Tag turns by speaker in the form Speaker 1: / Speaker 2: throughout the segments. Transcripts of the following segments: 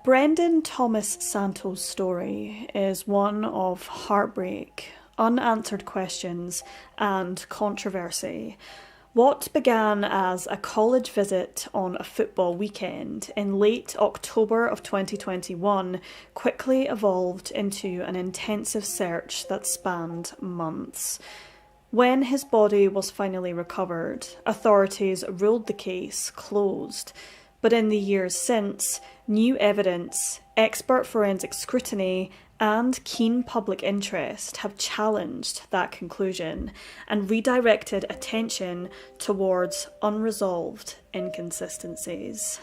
Speaker 1: Brendan Thomas Santo's story is one of heartbreak, unanswered questions, and controversy. What began as a college visit on a football weekend in late October of 2021 quickly evolved into an intensive search that spanned months. When his body was finally recovered, authorities ruled the case closed. But in the years since, new evidence, expert forensic scrutiny, and keen public interest have challenged that conclusion and redirected attention towards unresolved inconsistencies.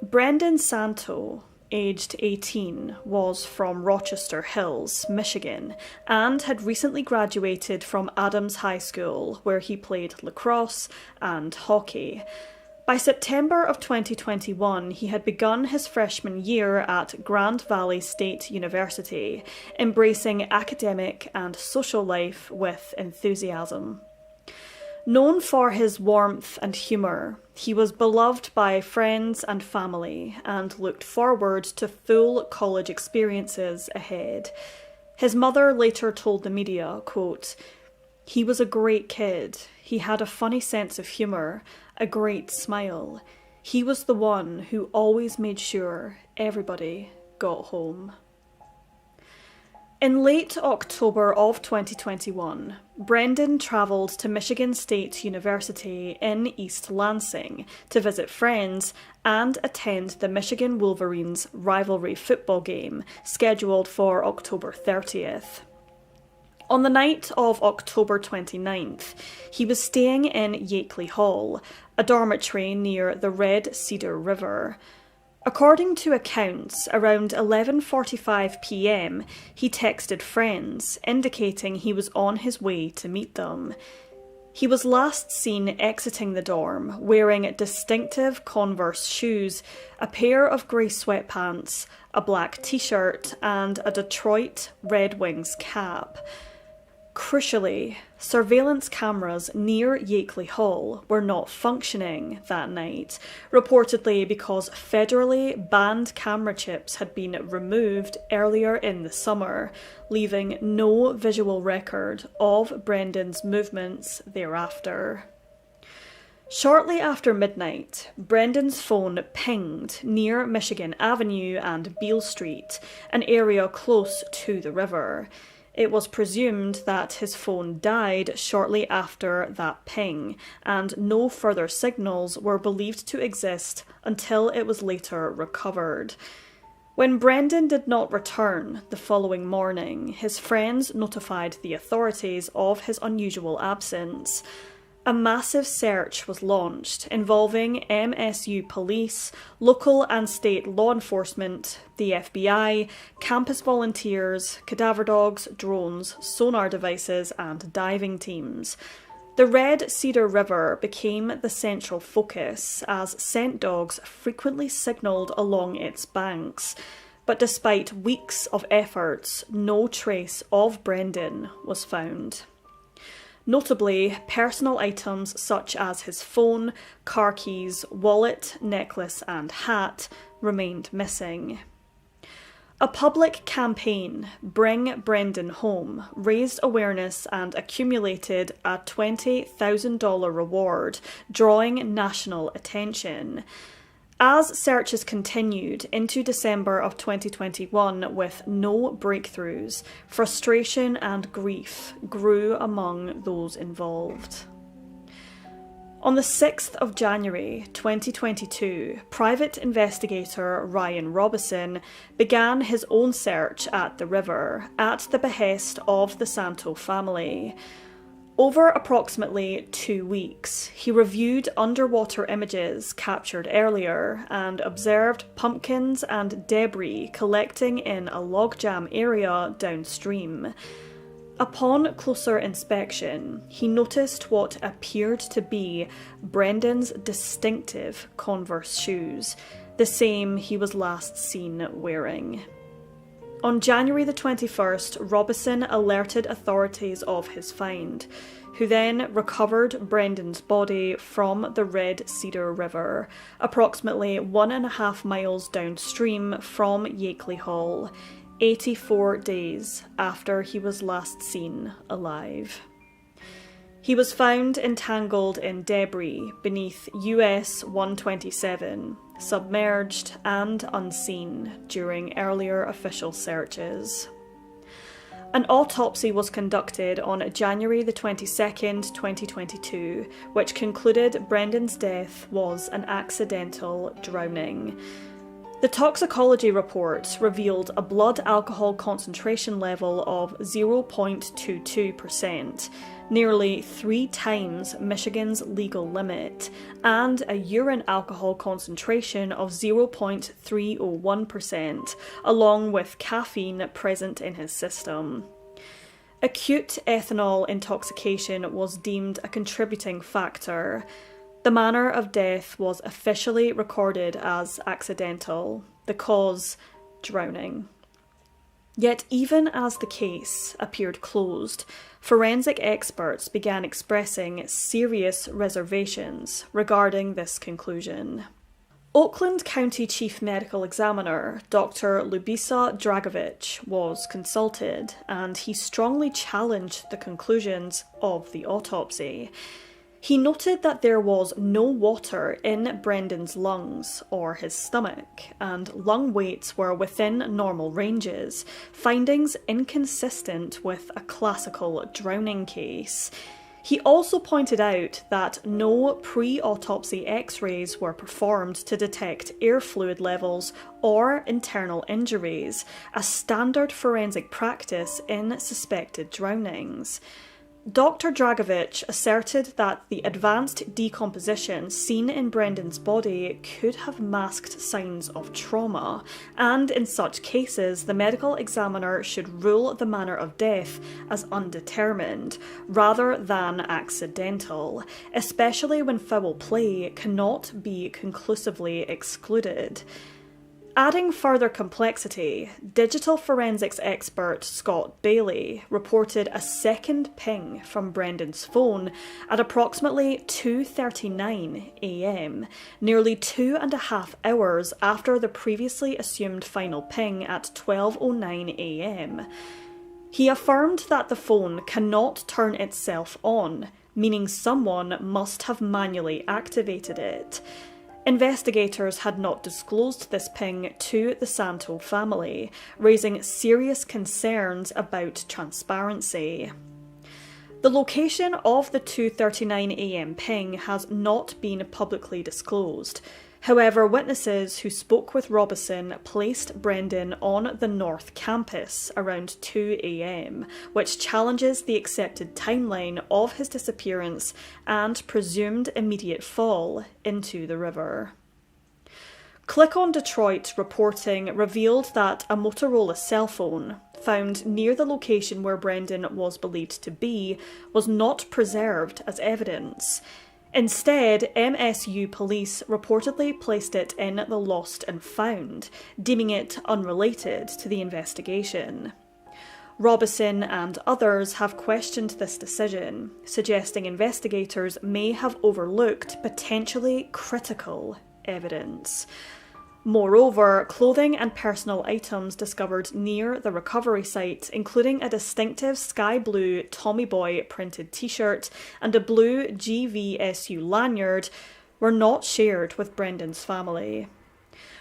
Speaker 1: Brendan Santo, aged 18, was from Rochester Hills, Michigan, and had recently graduated from Adams High School, where he played lacrosse and hockey. By September of 2021, he had begun his freshman year at Grand Valley State University, embracing academic and social life with enthusiasm. Known for his warmth and humour, he was beloved by friends and family and looked forward to full college experiences ahead. His mother later told the media, quote, "He was a great kid. He had a funny sense of humour, a great smile. He was the one who always made sure everybody got home." In late October of 2021, Brendan travelled to Michigan State University in East Lansing to visit friends and attend the Michigan Wolverines rivalry football game scheduled for October 30th. On the night of October 29th, he was staying in Yakeley Hall, a dormitory near the Red Cedar River. According to accounts, around 11:45 p.m, he texted friends, indicating he was on his way to meet them. He was last seen exiting the dorm, wearing distinctive Converse shoes, a pair of grey sweatpants, a black t-shirt, and a Detroit Red Wings cap. Crucially, surveillance cameras near Yakeley Hall were not functioning that night, reportedly because federally banned camera chips had been removed earlier in the summer, leaving no visual record of Brendan's movements thereafter. Shortly after midnight, Brendan's phone pinged near Michigan Avenue and Beale Street, an area close to the river. It was presumed that his phone died shortly after that ping, and no further signals were believed to exist until it was later recovered. When Brendan did not return the following morning, his friends notified the authorities of his unusual absence. A massive search was launched involving MSU police, local and state law enforcement, the FBI, campus volunteers, cadaver dogs, drones, sonar devices, and diving teams. The Red Cedar River became the central focus as scent dogs frequently signalled along its banks. But despite weeks of efforts, no trace of Brendan was found. Notably, personal items such as his phone, car keys, wallet, necklace, and hat remained missing. A public campaign, Bring Brendan Home, raised awareness and accumulated a $20,000 reward, drawing national attention. As searches continued into December of 2021 with no breakthroughs, frustration and grief grew among those involved. On the 6th of January 2022, private investigator Ryan Robison began his own search at the river at the behest of the Santo family. Over approximately 2 weeks, he reviewed underwater images captured earlier and observed pumpkins and debris collecting in a logjam area downstream. Upon closer inspection, he noticed what appeared to be Brendan's distinctive Converse shoes, the same he was last seen wearing. On January the 21st, Robison alerted authorities of his find, who then recovered Brendan's body from the Red Cedar River, approximately 1.5 miles downstream from Yakeley Hall, 84 days after he was last seen alive. He was found entangled in debris beneath US 127, submerged and unseen during earlier official searches. An autopsy was conducted on January the 22nd, 2022, which concluded Brendan's death was an accidental drowning. The toxicology report revealed a blood alcohol concentration level of 0.22%, nearly 3 times Michigan's legal limit, and a urine alcohol concentration of 0.301%, along with caffeine present in his system. Acute ethanol intoxication was deemed a contributing factor. The manner of death was officially recorded as accidental, the cause drowning. Yet even as the case appeared closed, forensic experts began expressing serious reservations regarding this conclusion. Oakland County Chief Medical Examiner Dr. Lubisa Dragovich was consulted, and he strongly challenged the conclusions of the autopsy. He noted that there was no water in Brendan's lungs or his stomach, and lung weights were within normal ranges, findings inconsistent with a classical drowning case. He also pointed out that no pre-autopsy x-rays were performed to detect air fluid levels or internal injuries, a standard forensic practice in suspected drownings. Dr. Dragovich asserted that the advanced decomposition seen in Brendan's body could have masked signs of trauma, and in such cases the medical examiner should rule the manner of death as undetermined rather than accidental, especially when foul play cannot be conclusively excluded. Adding further complexity, digital forensics expert Scott Bailey reported a second ping from Brendan's phone at approximately 2:39 a.m, nearly 2.5 hours after the previously assumed final ping at 12:09 a.m. He affirmed that the phone cannot turn itself on, meaning someone must have manually activated it. Investigators had not disclosed this ping to the Santo family, raising serious concerns about transparency. The location of the 2:39 a.m. ping has not been publicly disclosed. However, witnesses who spoke with Robison placed Brendan on the North Campus around 2 a.m, which challenges the accepted timeline of his disappearance and presumed immediate fall into the river. Click on Detroit reporting revealed that a Motorola cell phone, found near the location where Brendan was believed to be, was not preserved as evidence. Instead, MSU police reportedly placed it in the lost and found, deeming it unrelated to the investigation. Robison and others have questioned this decision, suggesting investigators may have overlooked potentially critical evidence. Moreover, clothing and personal items discovered near the recovery site, including a distinctive sky blue Tommy Boy printed t-shirt and a blue GVSU lanyard, were not shared with Brendan's family.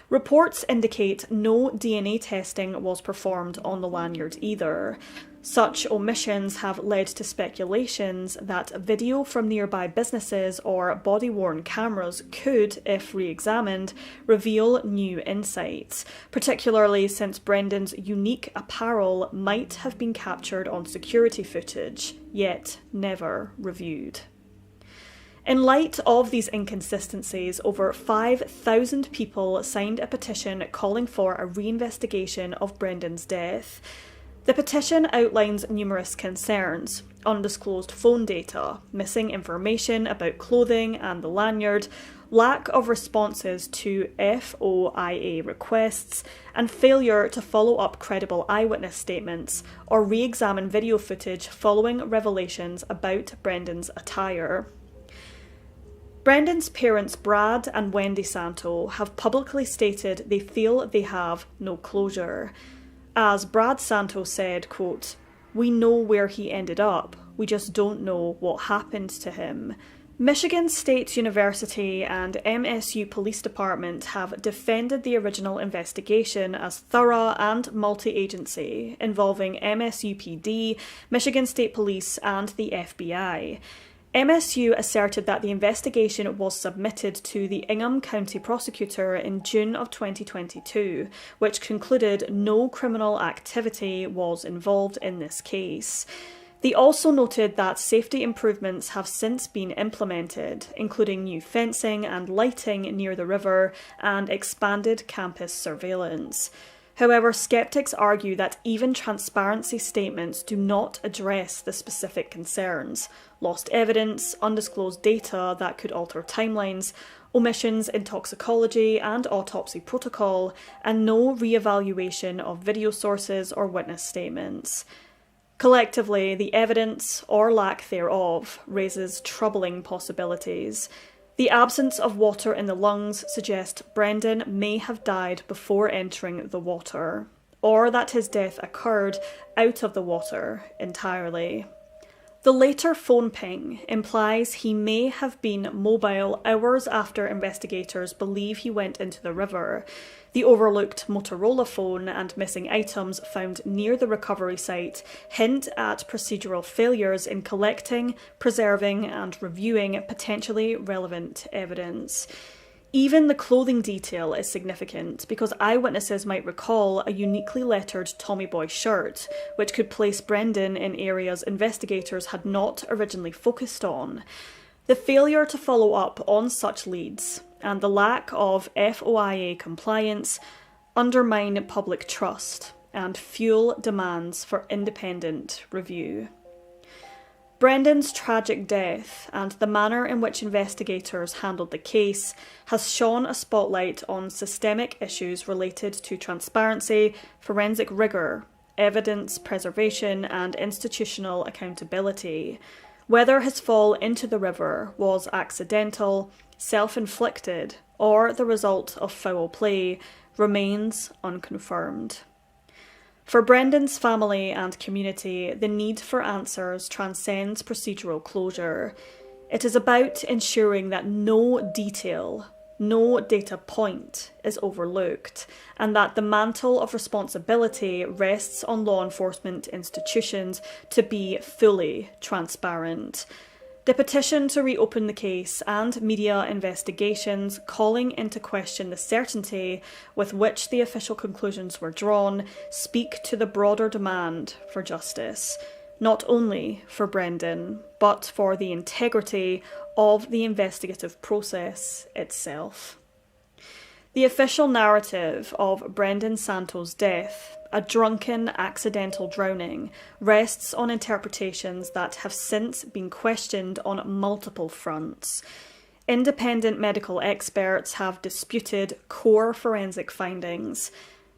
Speaker 1: Reports indicate no DNA testing was performed on the lanyard either. Such omissions have led to speculations that video from nearby businesses or body-worn cameras could, if re-examined, reveal new insights, particularly since Brendan's unique apparel might have been captured on security footage, yet never reviewed. In light of these inconsistencies, over 5,000 people signed a petition calling for a reinvestigation of Brendan's death. The petition outlines numerous concerns, undisclosed phone data, missing information about clothing and the lanyard, lack of responses to FOIA requests, and failure to follow up credible eyewitness statements or re-examine video footage following revelations about Brendan's attire. Brendan's parents Brad and Wendy Santo have publicly stated they feel they have no closure. As Brad Santo said, quote, "We know where he ended up, we just don't know what happened to him." Michigan State University and MSU Police Department have defended the original investigation as thorough and multi-agency, involving MSU PD, Michigan State Police and the FBI. MSU asserted that the investigation was submitted to the Ingham County prosecutor in June of 2022, which concluded no criminal activity was involved in this case. They also noted that safety improvements have since been implemented, including new fencing and lighting near the river and expanded campus surveillance. However, skeptics argue that even transparency statements do not address the specific concerns: lost evidence, undisclosed data that could alter timelines, omissions in toxicology and autopsy protocol, and no re-evaluation of video sources or witness statements. Collectively, the evidence, or lack thereof, raises troubling possibilities. The absence of water in the lungs suggests Brendan may have died before entering the water, or that his death occurred out of the water entirely. The later phone ping implies he may have been mobile hours after investigators believe he went into the river. The overlooked Motorola phone and missing items found near the recovery site hint at procedural failures in collecting, preserving, and reviewing potentially relevant evidence. Even the clothing detail is significant because eyewitnesses might recall a uniquely lettered Tommy Boy shirt, which could place Brendan in areas investigators had not originally focused on. The failure to follow up on such leads and the lack of FOIA compliance undermine public trust and fuel demands for independent review. Brendan's tragic death and the manner in which investigators handled the case has shone a spotlight on systemic issues related to transparency, forensic rigour, evidence preservation, and institutional accountability. Whether his fall into the river was accidental, self-inflicted, or the result of foul play remains unconfirmed. For Brendan's family and community, the need for answers transcends procedural closure. It is about ensuring that no detail, no data point is overlooked, and that the mantle of responsibility rests on law enforcement institutions to be fully transparent. The petition to reopen the case and media investigations calling into question the certainty with which the official conclusions were drawn speak to the broader demand for justice, not only for Brendan, but for the integrity of the investigative process itself. The official narrative of Brendan Santo's death, a drunken accidental drowning, rests on interpretations that have since been questioned on multiple fronts. Independent medical experts have disputed core forensic findings.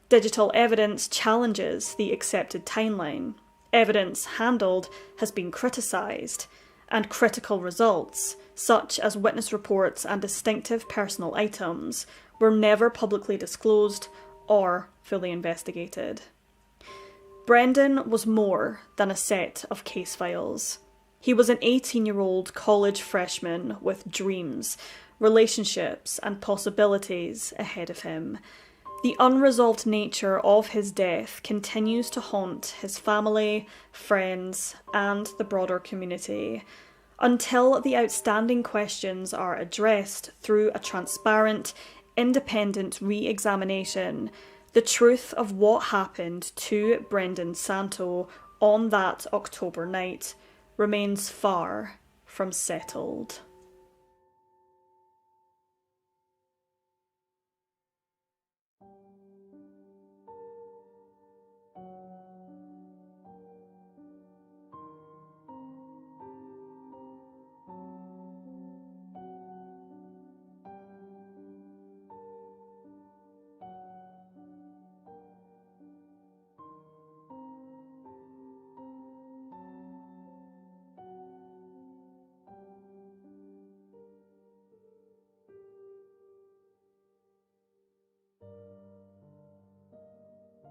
Speaker 1: Digital evidence challenges the accepted timeline. Evidence handled has been criticised, and critical results, such as witness reports and distinctive personal items, were never publicly disclosed or fully investigated. Brendan was more than a set of case files. He was an 18-year-old college freshman with dreams, relationships, and possibilities ahead of him. The unresolved nature of his death continues to haunt his family, friends, and the broader community. Until the outstanding questions are addressed through a transparent, independent re-examination, the truth of what happened to Brendan Santo on that October night remains far from settled.